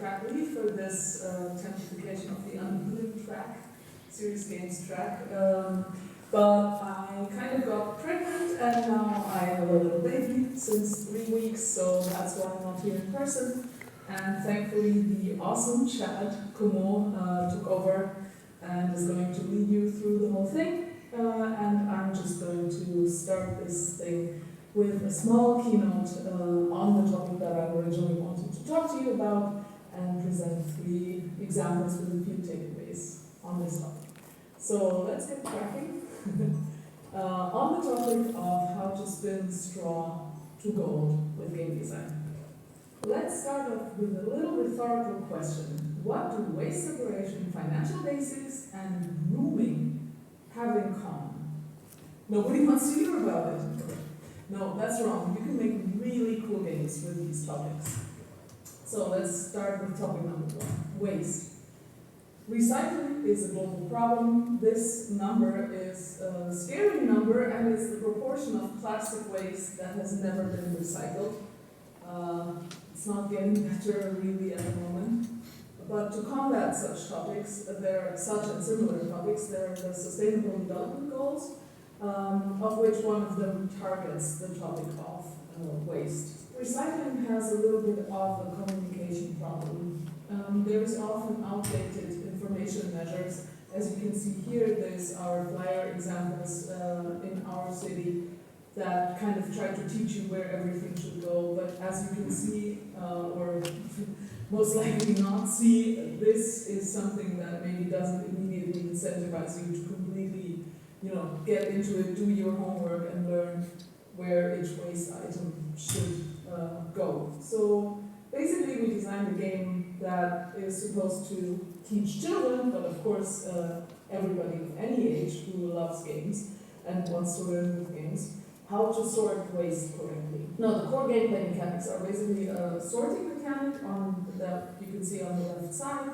track lead for this 10th of the Unwilling track, Serious Games track. But I kind of got pregnant and now I have a little baby since 3 weeks, so that's why I'm not here in person. And thankfully the awesome Chad Como took over and is going to lead you through the whole thing. And I'm just going to start this thing with a small keynote on the topic that I originally wanted to talk to you about and present 3 examples with a few takeaways on this topic. So let's get cracking. On the topic of how to spin straw to gold with game design. Let's start off with a little rhetorical question. What do waste separation, financial basics, and grooming have in common? Nobody wants to hear about it. No, that's wrong. You can make really cool games with these topics. So let's start with topic number 1, waste. Recycling is a global problem. This number is a scary number, and it's the proportion of plastic waste that has never been recycled. It's not getting better really at the moment. But to combat such topics, such and similar topics, there are the Sustainable Development Goals, of which one of them targets the topic of waste. Recycling has a little bit of a communication problem. There is often outdated information measures. As you can see here, there's our flyer examples in our city that kind of try to teach you where everything should go. But as you can see, or most likely not see, this is something that maybe doesn't immediately incentivize you to completely, get into it, do your homework, and learn where each waste item should go. So basically, we designed a game that is supposed to teach children, but of course everybody of any age who loves games and wants to learn with games, how to sort waste correctly. Now, the core gameplay mechanics are basically a sorting mechanic that you can see on the left side,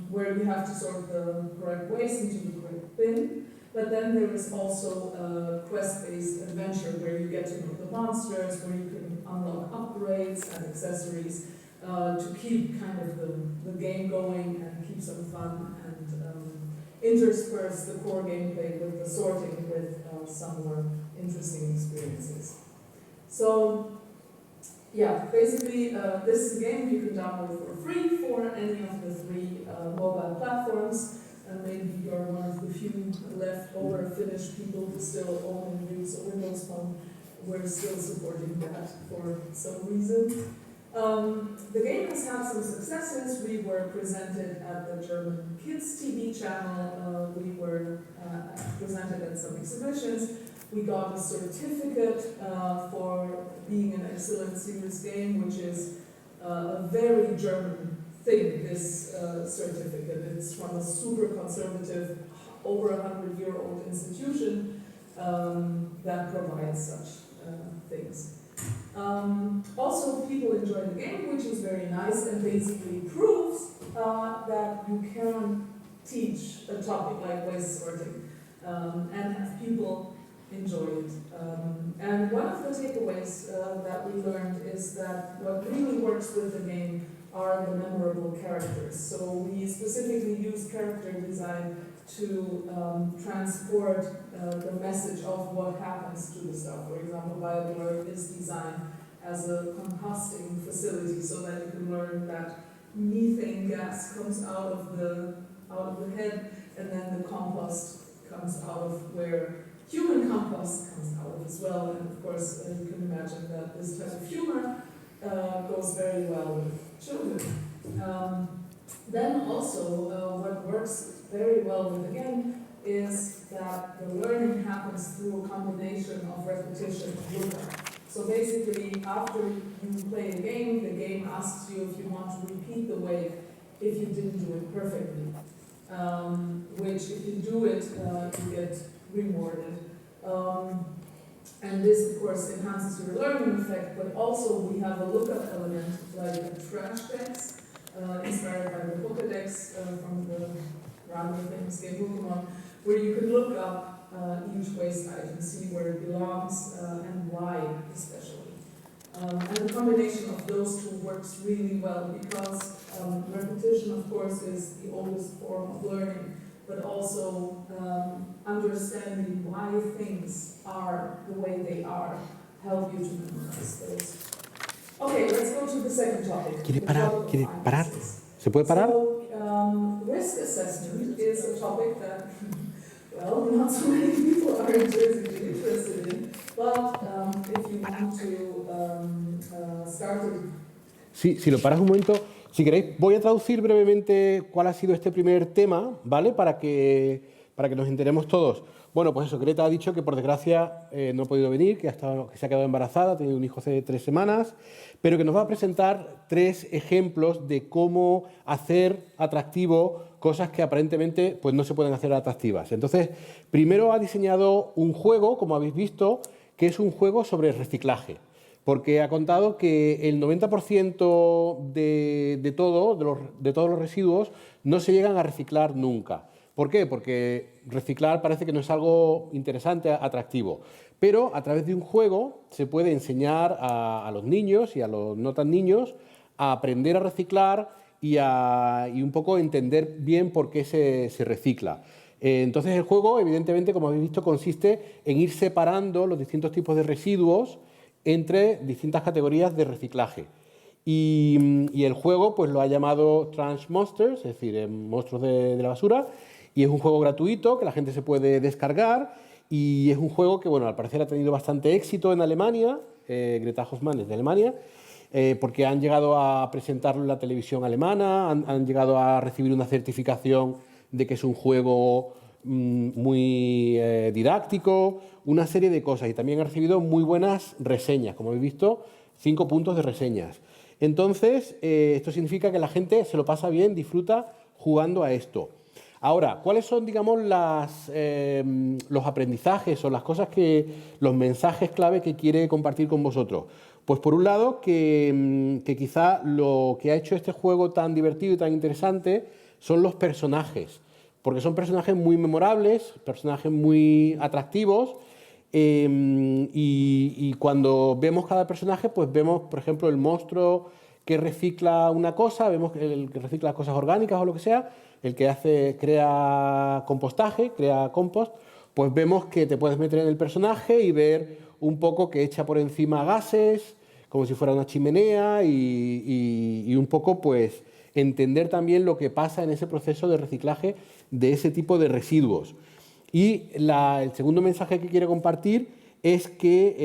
where you have to sort the correct waste into the correct bin. But then there is also a quest-based adventure where you get to know the monsters, where you can unlock upgrades and accessories to keep kind of the game going and keep some fun and intersperse the core gameplay with the sorting with some more interesting experiences. So, yeah, basically this is a game you can download for free for any of the 3 mobile platforms. Maybe you're one of the few leftover Finnish people who still own and use a Windows phone. We're still supporting that for some reason. The game has had some successes. We were presented at the German Kids TV channel. We were presented at some exhibitions. We got a certificate for being an excellent serious game, which is a very German thing, this certificate. It's from a super conservative, over 100-year-old institution that provides such things. Also, people enjoy the game, which is very nice and basically proves that you can teach a topic like waste sorting and have people enjoy it. And one of the takeaways that we learned is that what really works with the game are the memorable characters. So we specifically use character design to transport the message of what happens to the stuff. For example, BioBlur is designed as a composting facility so that you can learn that methane gas comes out of the head, and then the compost comes out of where human compost comes out of as well. And of course, you can imagine that this type of humor goes very well with children. Then also, what works very well with the game is that the learning happens through a combination of repetition and lookup. So basically, after you play a game, the game asks you if you want to repeat the wave if you didn't do it perfectly. Which, if you do it, you get rewarded. And this, of course, enhances your learning effect, but also we have a lookup element like a trash dex, inspired by the Pokédex from the rather famous game Pokemon, where you could look up each waste item, see where it belongs and why especially. And the combination of those two works really well because repetition, of course, is the oldest form of learning, but also understanding why things are the way they are help you to memorize those. Okay, let's go to the second topic. ¿Quiere parar? ¿Quiere parar? ¿Se puede parar? So, risk assessment is a topic that, well, not so many people are intrinsically interested in, but if you want to start it. Sí, si lo paras un momento, si queréis, voy a traducir brevemente cuál ha sido este primer tema, ¿vale? Para que nos enteremos todos. Bueno, pues eso, Greta ha dicho que por desgracia no ha podido venir, que se ha quedado embarazada, ha tenido un hijo hace 3 semanas, pero que nos va a presentar 3 ejemplos de cómo hacer atractivo cosas que aparentemente pues, no se pueden hacer atractivas. Entonces, primero ha diseñado un juego, como habéis visto, que es un juego sobre reciclaje, porque ha contado que el 90% de todos los residuos no se llegan a reciclar nunca. ¿Por qué? Porque reciclar parece que no es algo interesante, atractivo. Pero a través de un juego se puede enseñar a los niños y a los no tan niños a aprender a reciclar y un poco entender bien por qué se recicla. Entonces el juego, evidentemente, como habéis visto, consiste en ir separando los distintos tipos de residuos entre distintas categorías de reciclaje. Y el juego pues lo ha llamado Trash Monsters, es decir, monstruos de la basura, y es un juego gratuito que la gente se puede descargar y es un juego que, bueno, al parecer ha tenido bastante éxito en Alemania, GRETA HOFFMANN es de Alemania, porque han llegado a presentarlo en la televisión alemana, han llegado a recibir una certificación de que es un juego muy didáctico, una serie de cosas, y también ha recibido muy buenas reseñas, como habéis visto, 5 puntos de reseñas. Entonces, esto significa que la gente se lo pasa bien, disfruta jugando a esto. Ahora, ¿cuáles son, digamos, los aprendizajes o las cosas los mensajes clave que quiere compartir con vosotros? Pues por un lado, que quizá lo que ha hecho este juego tan divertido y tan interesante son los personajes, porque son personajes muy memorables, personajes muy atractivos, y cuando vemos cada personaje, pues vemos, por ejemplo, el monstruo que recicla una cosa, vemos el que recicla cosas orgánicas o lo que sea, el que crea compostaje, crea compost, pues vemos que te puedes meter en el personaje y ver un poco que echa por encima gases, como si fuera una chimenea, y un poco pues entender también lo que pasa en ese proceso de reciclaje de ese tipo de residuos. Y el segundo mensaje que quiero compartir es que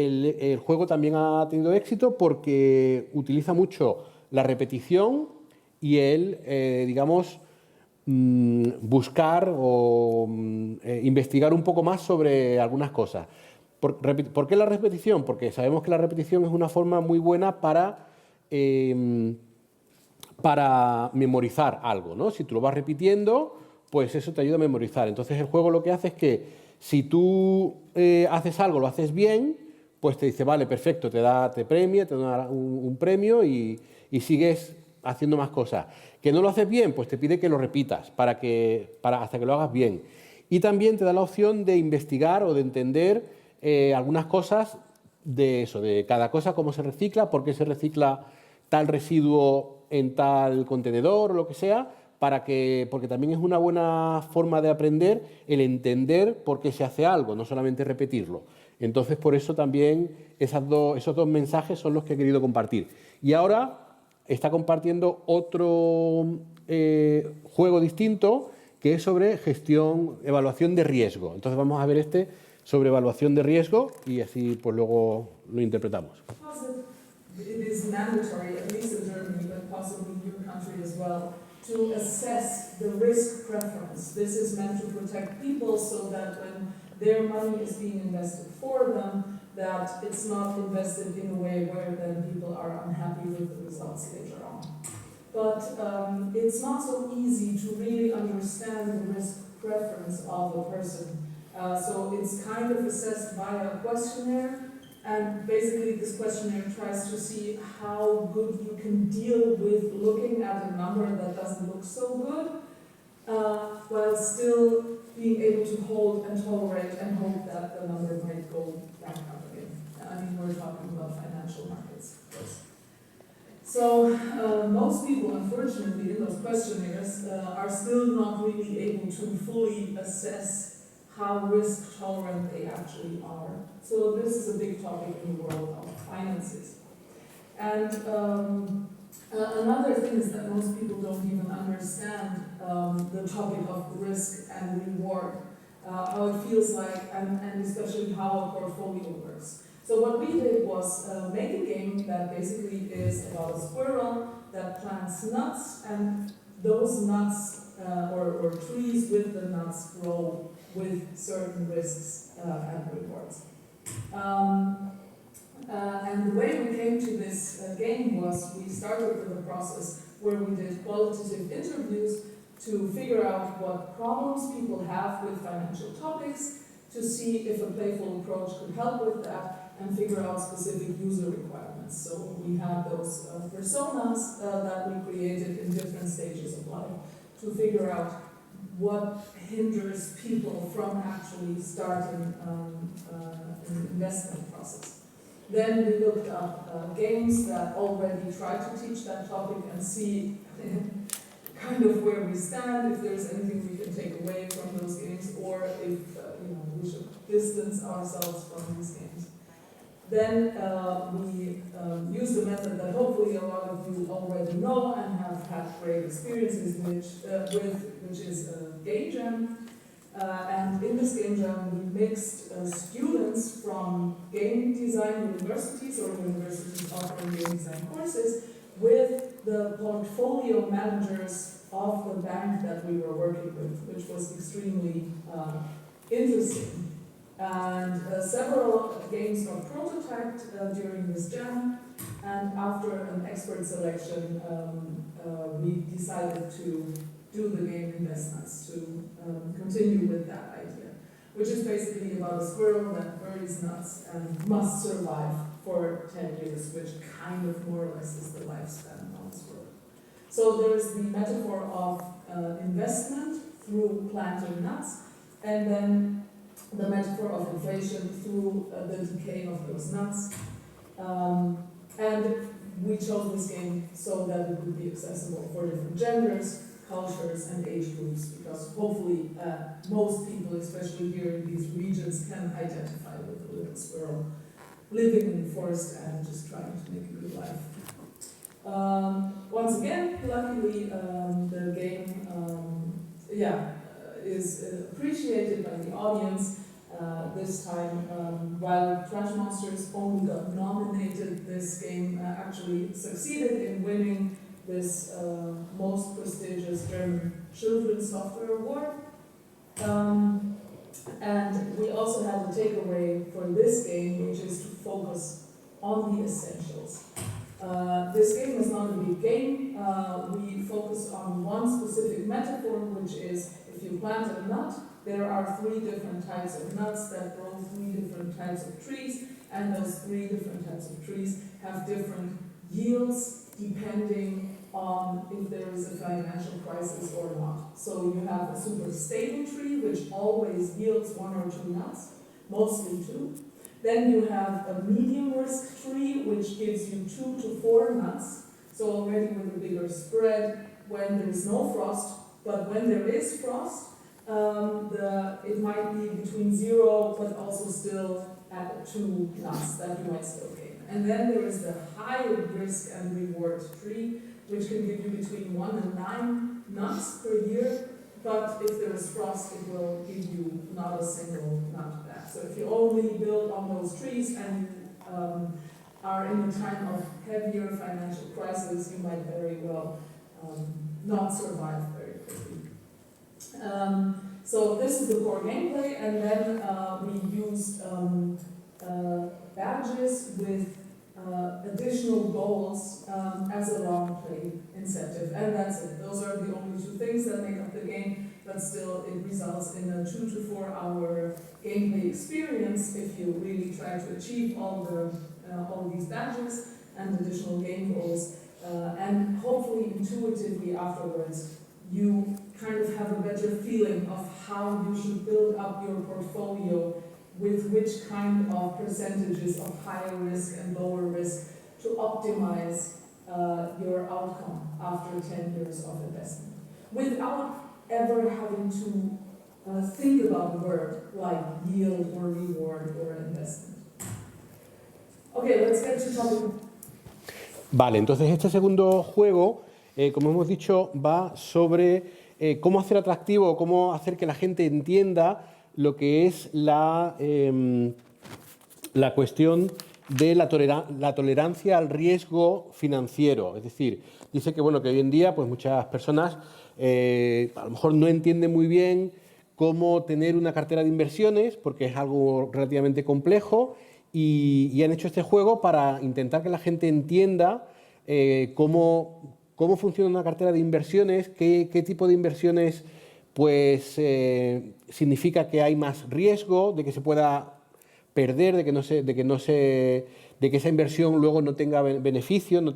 el juego también ha tenido éxito porque utiliza mucho la repetición y digamos, buscar o investigar un poco más sobre algunas cosas. ¿Por qué la repetición? Porque sabemos que la repetición es una forma muy buena para memorizar algo, ¿no? Si tú lo vas repitiendo, pues eso te ayuda a memorizar. Entonces el juego lo que hace es que si tú haces algo, lo haces bien, pues te dice, vale, perfecto, te premia, te da un premio y sigues haciendo más cosas. Que no lo haces bien, pues te pide que lo repitas hasta que lo hagas bien. Y también te da la opción de investigar o de entender algunas cosas de eso, de cada cosa, cómo se recicla, por qué se recicla tal residuo en tal contenedor o lo que sea, porque también es una buena forma de aprender el entender por qué se hace algo, no solamente repetirlo. Entonces, por eso también esos dos mensajes son los que he querido compartir. Y ahora está compartiendo otro juego distinto que es sobre evaluación de riesgo. Entonces vamos a ver sobre evaluación de riesgo y así pues luego lo interpretamos. It is mandatory, at least in Germany, but possibly in your country as well, to assess the risk preference. This is meant to protect people so that when their money is being invested for them, that it's not invested in a way where then people are unhappy with the results later on. But it's not so easy to really understand the risk preference of a person. So it's kind of assessed via a questionnaire. And basically this questionnaire tries to see how good you can deal with looking at a number that doesn't look so good, while still being able to hold and tolerate and hope that the number might go back up again. I mean, we're talking about financial markets. So most people, unfortunately, in those questionnaires are still not really able to fully assess how risk tolerant they actually are. So this is a big topic in the world of finances. And another thing is that most people don't even understand the topic of risk and reward, how it feels like, and especially how a portfolio works. So what we did was make a game that basically is about a squirrel that plants nuts, and those nuts or trees with the nuts grow with certain risks and rewards. And the way we came to this game was we started with a process where we did qualitative interviews to figure out what problems people have with financial topics, to see if a playful approach could help with that, and figure out specific user requirements. So we had those personas that we created in different stages of life to figure out what hinders people from actually starting an investment process. Then we looked up games that already try to teach that topic and see kind of where we stand, if there's anything we can take away from those games, or if we should distance ourselves from these games. Then we used a method that hopefully a lot of you already know and have had great experiences which is Game Jam. And in this Game Jam, we mixed students from game design universities or universities offering game design courses with the portfolio managers of the bank that we were working with, which was extremely interesting. And several games got prototyped during this jam, and after an expert selection, we decided to do the game investments, to continue with that idea, which is basically about a squirrel that buries nuts and must survive for 10 years, which kind of more or less is the lifespan of a squirrel. So there's the metaphor of investment through planting nuts, and then the metaphor of inflation through the decay of those nuts. And we chose this game so that it would be accessible for different genders, cultures, and age groups, because hopefully most people, especially here in these regions, can identify with a little squirrel living in the forest and just trying to make a good life. Once again, luckily, the game is appreciated by the audience. This time, while Trash Monsters only got nominated, this game actually succeeded in winning this most prestigious German Children's Software Award. And we also had a takeaway for this game, which is to focus on the essentials. This game is not a big game. We focus on one specific metaphor, which is if you plant a nut, there are 3 different types of nuts that grow 3 different types of trees, and those 3 different types of trees have different yields depending on if there is a financial crisis or not. So you have a super stable tree, which always yields 1 or 2 nuts, mostly 2. Then you have a medium risk tree, which gives you 2 to 4 nuts, so already with a bigger spread when there is no frost. But when there is frost, it might be between 0, but also still at 2 nuts that you might still gain. And then there is the high risk and reward tree, which can give you between 1 and 9 nuts per year. But if there is frost, it will give you not a single nut back. So if you only build on those trees and are in a time of heavier financial crisis, you might very well not survive very quickly. So this is the core gameplay, and then we used badges with additional goals as a long play incentive, and that's it. Those are the only 2 things that make up the game, but still it results in a 2 to 4 hour gameplay experience if you really try to achieve all these badges and additional game goals, and hopefully intuitively afterwards you kind of have a better feeling of how you should build up your portfolio with which kind of percentages of higher risk and lower risk to optimize your outcome after 10 years of investment, without ever having to think about the word like yield or reward or investment. Okay, let's get to topic. Vale, entonces este segundo juego, como hemos dicho, va sobre cómo hacer atractivo, cómo hacer que la gente entienda lo que es la cuestión de la tolerancia al riesgo financiero. Es decir, dice que, bueno, que hoy en día pues muchas personas a lo mejor no entienden muy bien cómo tener una cartera de inversiones, porque es algo relativamente complejo, y han hecho este juego para intentar que la gente entienda cómo funciona una cartera de inversiones, qué tipo de inversiones pues, significa que hay más riesgo de que se pueda perder, de que esa inversión luego no tenga beneficio, no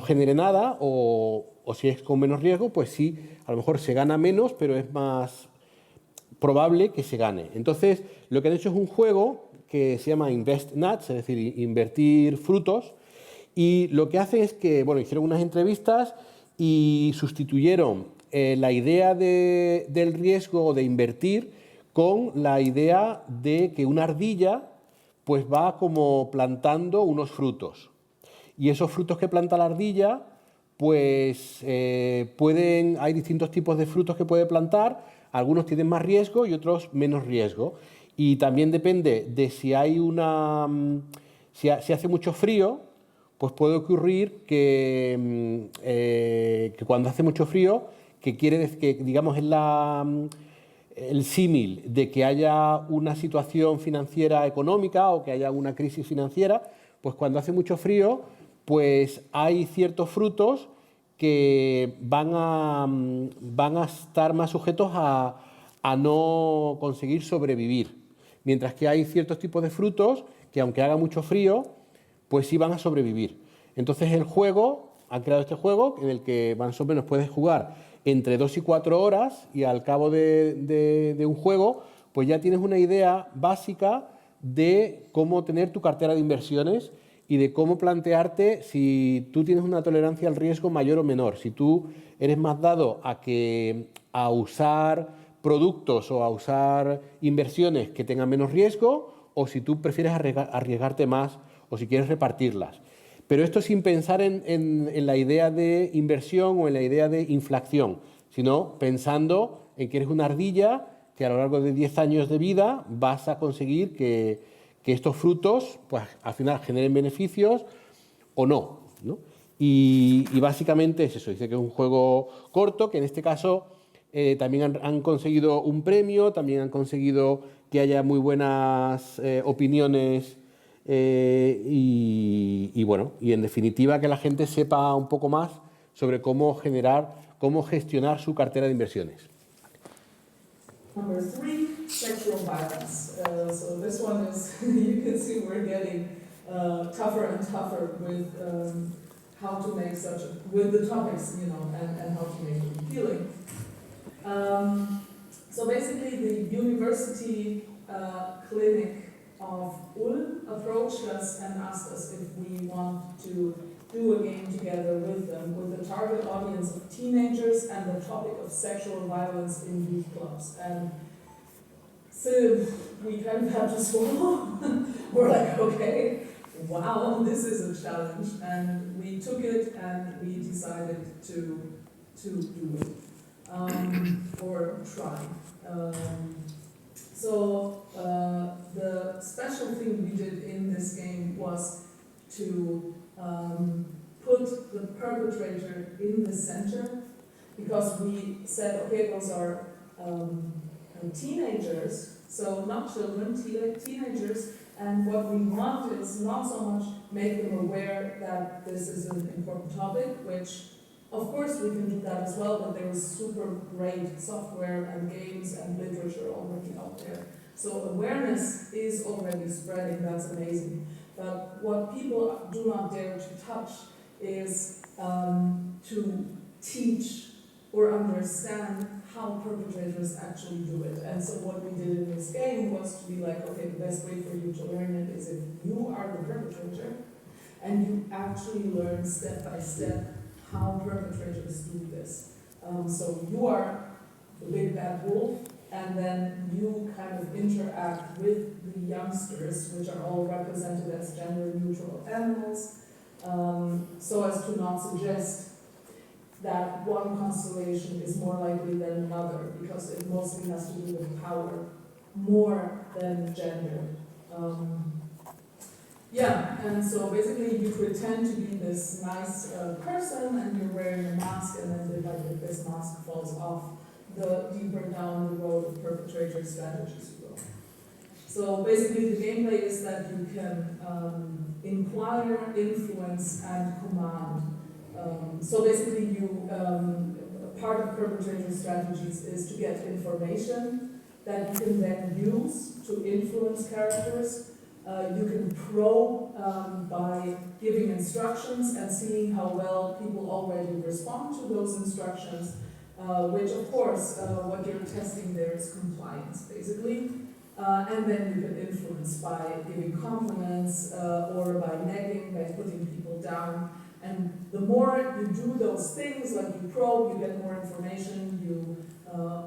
genere nada, o si es con menos riesgo, pues sí, a lo mejor se gana menos, pero es más probable que se gane. Entonces, lo que han hecho es un juego que se llama Invest Nuts, es decir, invertir frutos, y lo que hace es que, bueno, hicieron unas entrevistas y sustituyeron la idea del riesgo de invertir con la idea de que una ardilla pues va como plantando unos frutos. Y esos frutos que planta la ardilla, pues hay distintos tipos de frutos que puede plantar, algunos tienen más riesgo y otros menos riesgo. Y también depende de si hay si hace mucho frío, pues puede ocurrir que cuando hace mucho frío, que quiere decir que, digamos, es el símil de que haya una situación financiera económica o que haya una crisis financiera, pues cuando hace mucho frío, pues hay ciertos frutos que van a estar más sujetos a no conseguir sobrevivir. Mientras que hay ciertos tipos de frutos que, aunque haga mucho frío, pues sí van a sobrevivir. Entonces han creado este juego en el que más o menos puedes jugar entre 2 y 4 horas, y al cabo de un juego pues ya tienes una idea básica de cómo tener tu cartera de inversiones y de cómo plantearte si tú tienes una tolerancia al riesgo mayor o menor, si tú eres más dado a usar productos o a usar inversiones que tengan menos riesgo, o si tú prefieres arriesgarte más, o si quieres repartirlas. Pero esto sin pensar en la idea de inversión o en la idea de inflación, sino pensando en que eres una ardilla que a lo largo de 10 años de vida vas a conseguir que estos frutos pues, al final generen beneficios o no, ¿no? Y básicamente es eso, dice que es un juego corto, que en este caso también han conseguido un premio, también han conseguido que haya muy buenas opiniones y bueno, y en definitiva que la gente sepa un poco más sobre cómo gestionar su cartera de inversiones. Number 3, sexual violence. So this one is, you can see we're getting tougher and tougher with how to make with the topics, you know, and how to make it appealing. So basically the university clinic of Ulm approached us and asked us if we want to do a game together with them, with the target audience of teenagers and the topic of sexual violence in youth clubs. And so we kind of had to swallow. We're like, okay, wow, this is a challenge. And we took it and we decided to do it, or try. So the special thing we did in this game was to put the perpetrator in the center, because we said, okay, those are teenagers, so not children, teenagers, and what we want is not so much make them aware that this is an important topic, which of course we can do that as well, but there is super great software and games and literature already out there. So awareness is already spreading, that's amazing. But what people do not dare to touch is to teach or understand how perpetrators actually do it. And so what we did in this game was to be like, okay, the best way for you to learn it is if you are the perpetrator, and you actually learn step by step how perpetrators do this. So you are the big bad wolf, and then you kind of interact with the youngsters, which are all represented as gender-neutral animals, so as to not suggest that one constellation is more likely than another, because it mostly has to do with power more than gender. Yeah, and so basically you pretend to be this nice person, and you're wearing a mask, and then like this mask falls off, the deeper down the road of perpetrator strategies you go. So basically the gameplay is that you can inquire, influence, and command. So basically you, part of perpetrator strategies is to get information that you can then use to influence characters. You can probe by giving instructions and seeing how well people already respond to those instructions, which of course, what you're testing there is compliance, basically. And then you can influence by giving compliments or by negging, by putting people down. And the more you do those things, like you probe, you get more information, you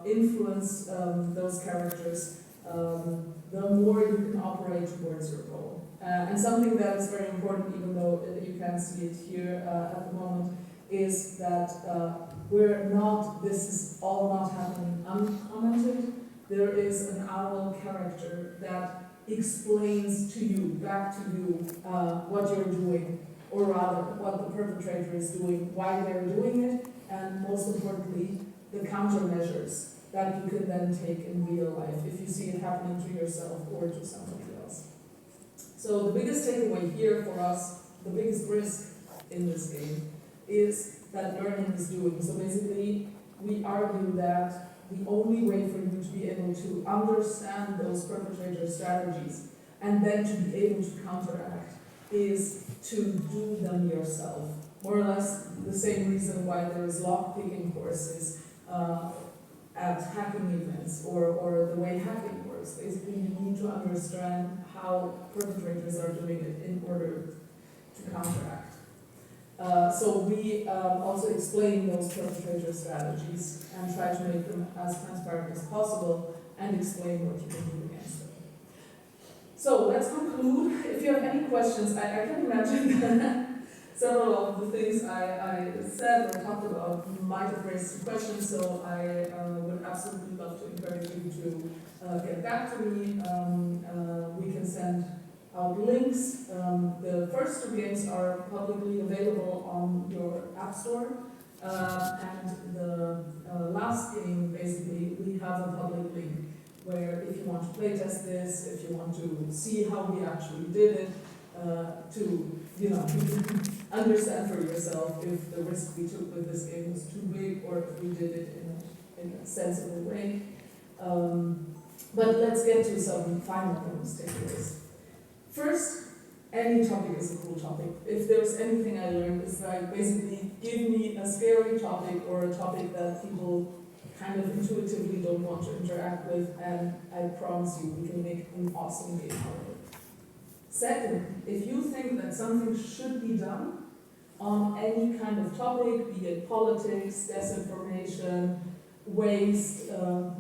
influence those characters, the more you can operate towards your goal. And something that is very important, even though you can't see it here at the moment, is that this is all not happening uncommented. There is an owl character that explains to you, back to you, what you're doing, or rather, what the perpetrator is doing, why they're doing it, and most importantly, the countermeasures that you can then take in real life if you see it happening to yourself or to somebody else. So the biggest takeaway here for us, the biggest risk in this game, is that learning is doing. So basically, we argue that the only way for you to be able to understand those perpetrator strategies and then to be able to counteract is to do them yourself. More or less the same reason why there is lockpicking courses at hacking events, or the way hacking works. Basically, you need to understand how perpetrators are doing it in order to counteract. So we also explain those perpetrator strategies and try to make them as transparent as possible and explain what you can do against them. So let's conclude. If you have any questions, I can imagine that several of the things I said or talked about might have raised some questions, so I would absolutely love to encourage you to get back to me. We can send out links. The first two games are publicly available on your app store, and the last game, basically, we have a public link where if you want to playtest this, if you want to see how we actually did it, to, understand for yourself if the risk we took with this game was too big or if we did it in a sensible way. But let's get to some final takeaways. First, any topic is a cool topic. If there's anything I learned, it's like basically give me a scary topic or a topic that people kind of intuitively don't want to interact with, and I promise you we can make an awesome game out of it. Second, if you think that something should be done on any kind of topic, be it politics, disinformation, waste,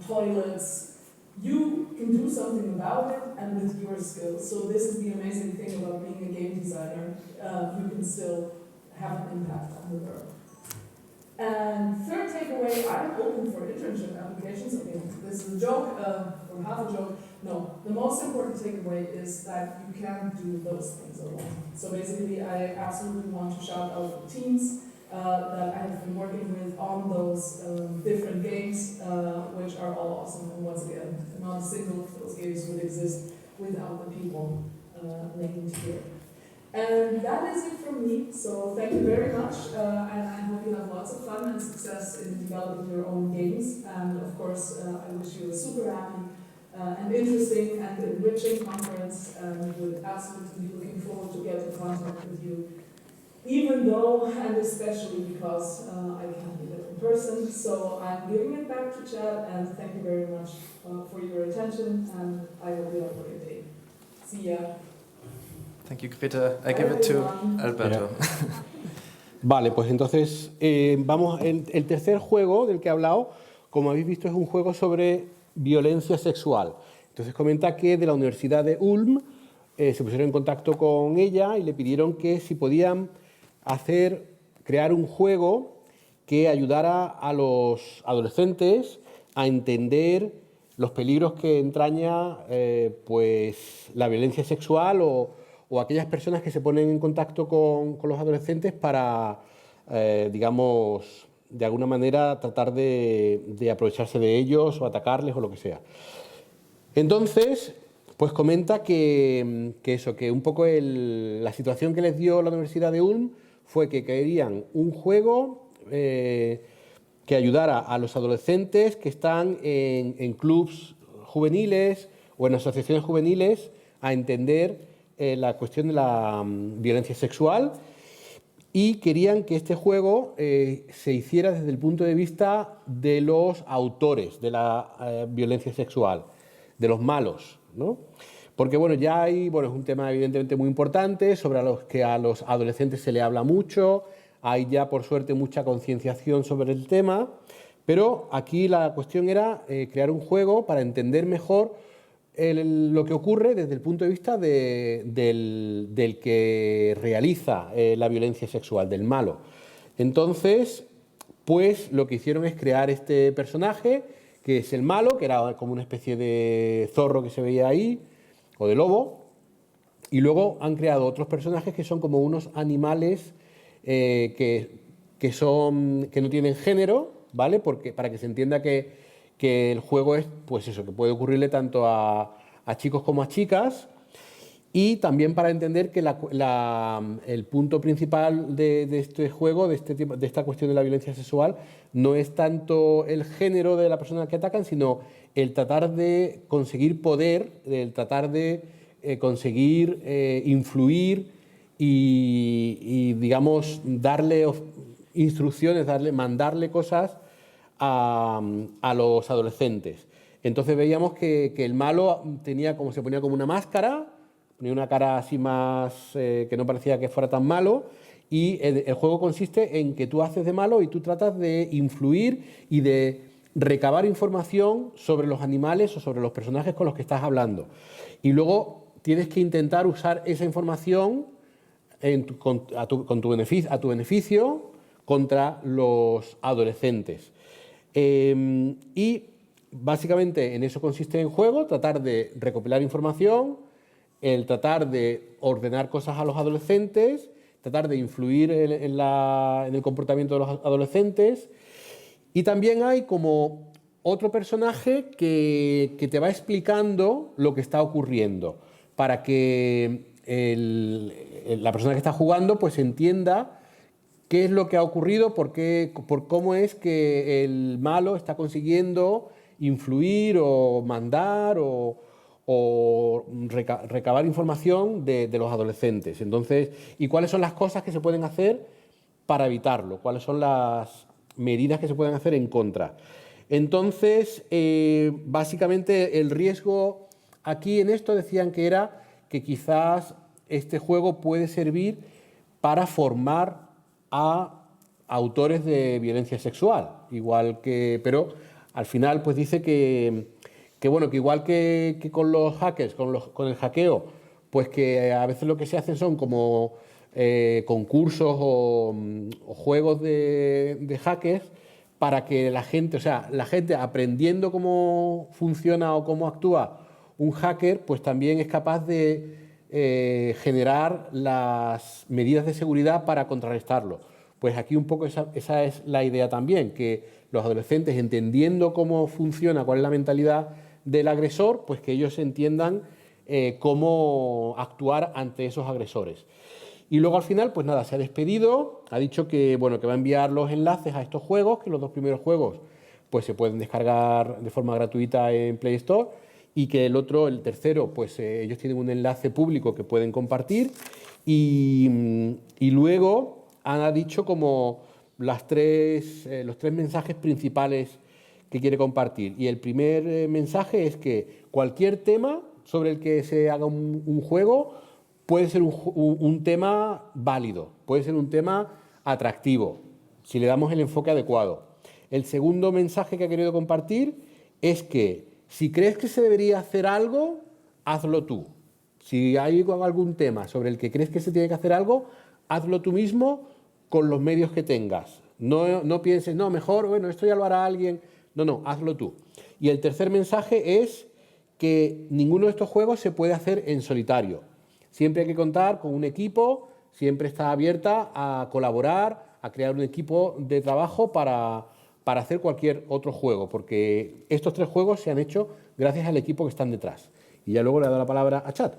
toilets, you can do something about it and with your skills. So this is the amazing thing about being a game designer. You can still have an impact on the world. And third takeaway, I'm open for internship applications. Okay, this is a joke, or half a joke. No, the most important takeaway is that you can't do those things alone. So basically, I absolutely want to shout out the teams that I have been working with on those different games, which are all awesome. And once again, not a single of those games would exist without the people named here. And that is it from me, so thank you very much, and I hope you have lots of fun and success in developing your own games, and of course I wish you a super happy and interesting and enriching conference, and would absolutely be looking forward to get in contact with you, even though and especially because I can't be there in person. So I'm giving it back to Chad, and thank you very much for your attention, and I hope you have a great day. See ya. Thank you, Greta. I give it to Alberto. Vale, pues entonces vamos. El tercer juego del que he hablado, como habéis visto, es un juego sobre violencia sexual. Entonces comenta que de la Universidad de Ulm se pusieron en contacto con ella y le pidieron que si podían crear un juego que ayudara a los adolescentes a entender los peligros que entraña pues, la violencia sexual o aquellas personas que se ponen en contacto con los adolescentes para, digamos, de alguna manera tratar de aprovecharse de ellos o atacarles o lo que sea. Entonces, pues comenta que un poco la situación que les dio la Universidad de Ulm fue que querían un juego que ayudara a los adolescentes que están en clubs juveniles o en asociaciones juveniles a entender la cuestión de la violencia sexual, y querían que este juego se hiciera desde el punto de vista de los autores de la violencia sexual, de los malos, ¿no? Porque bueno, ya hay, bueno, es un tema evidentemente muy importante sobre los que a los adolescentes se le habla mucho, hay ya por suerte mucha concienciación sobre el tema, pero aquí la cuestión era crear un juego para entender mejor lo que ocurre desde el punto de vista del que realiza la violencia sexual, del malo. Entonces, pues lo que hicieron es crear este personaje, que es el malo, que era como una especie de zorro que se veía ahí, o de lobo, y luego han creado otros personajes que son como unos animales que no tienen género, ¿vale? Porque, para que se entienda que el juego es, pues eso, que puede ocurrirle tanto a chicos como a chicas, y también para entender que el punto principal de este juego, de esta cuestión de la violencia sexual, no es tanto el género de la persona que atacan, sino el tratar de conseguir poder, el tratar de conseguir influir y, digamos, darle instrucciones, mandarle cosas a los adolescentes. Entonces veíamos que el malo se ponía como una máscara, ponía una cara así más que no parecía que fuera tan malo, y el juego consiste en que tú haces de malo y tú tratas de influir y de recabar información sobre los animales o sobre los personajes con los que estás hablando. Y luego tienes que intentar usar esa información a tu beneficio contra los adolescentes. Y básicamente en eso consiste el juego, tratar de recopilar información, el tratar de ordenar cosas a los adolescentes, tratar de influir en el comportamiento de los adolescentes. Y también hay como otro personaje que te va explicando lo que está ocurriendo, para que la persona que está jugando pues entienda qué es lo que ha ocurrido, por cómo es que el malo está consiguiendo influir o mandar o recabar información de los adolescentes. Entonces, ¿y cuáles son las cosas que se pueden hacer para evitarlo? ¿Cuáles son las medidas que se pueden hacer en contra? Entonces, básicamente el riesgo aquí en esto decían que era que quizás este juego puede servir para formar a autores de violencia sexual, pero al final pues dice que igual que con los hackers, con el hackeo, pues que a veces lo que se hacen son como concursos o juegos de hackers para que la gente aprendiendo cómo funciona o cómo actúa un hacker, pues también es capaz de generar las medidas de seguridad para contrarrestarlo. Pues aquí un poco esa es la idea también, que los adolescentes, entendiendo cómo funciona, cuál es la mentalidad del agresor, pues que ellos entiendan cómo actuar ante esos agresores. Y luego al final, pues nada, se ha despedido, ha dicho que va a enviar los enlaces a estos juegos, que los dos primeros juegos pues se pueden descargar de forma gratuita en Play Store, y que el tercero, pues ellos tienen un enlace público que pueden compartir, y luego han dicho como los tres mensajes principales que quiere compartir. Y el primer mensaje es que cualquier tema sobre el que se haga un juego puede ser un tema válido, puede ser un tema atractivo, si le damos el enfoque adecuado. El segundo mensaje que he querido compartir es que si crees que se debería hacer algo, hazlo tú. Si hay algún tema sobre el que crees que se tiene que hacer algo, hazlo tú mismo con los medios que tengas. No pienses, no, mejor, bueno, esto ya lo hará alguien. No, hazlo tú. Y el tercer mensaje es que ninguno de estos juegos se puede hacer en solitario. Siempre hay que contar con un equipo, siempre está abierta a colaborar, a crear un equipo de trabajo para hacer cualquier otro juego, porque estos 3 juegos se han hecho gracias al equipo que están detrás. Y ya luego le doy la palabra a Chad.